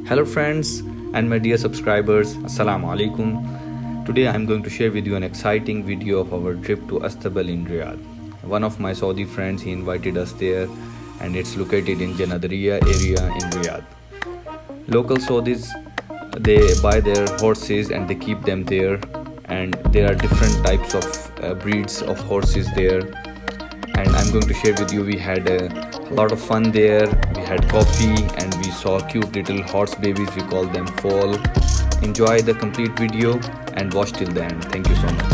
Hello friends and my dear subscribers, Assalamu alaikum. Today I am going to share with you an exciting video of our trip to Astabal in Riyadh. One of my Saudi friends, he invited us there, and it's located in Janadariya area in Riyadh. Local Saudis, they buy their horses and they keep them there, and there are different types of breeds of horses there, and I'm going to share with you. We had a lot of fun there. We had coffee and we saw cute little horse babies, we call them foal. Enjoy the complete video and watch till the end. Thank you so much.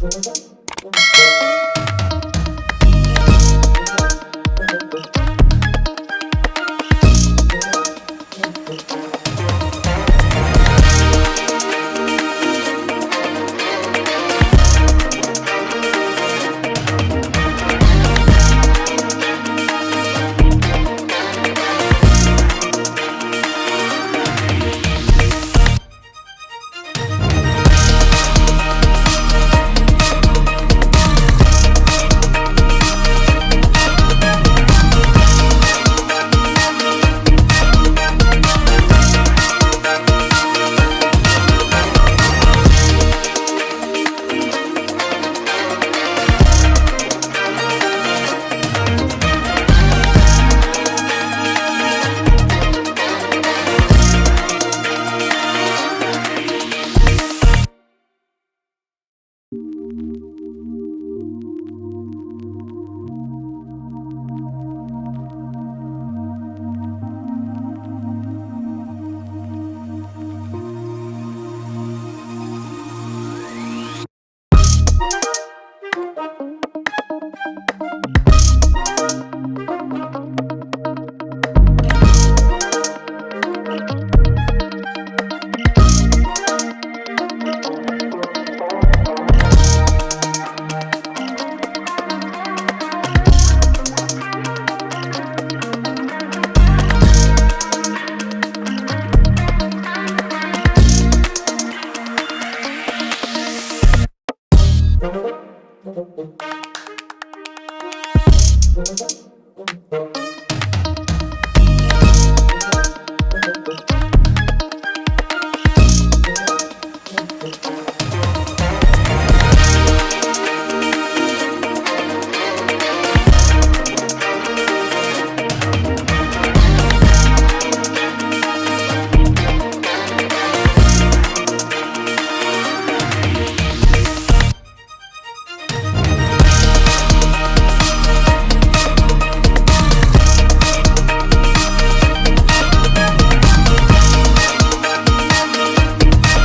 Thank you.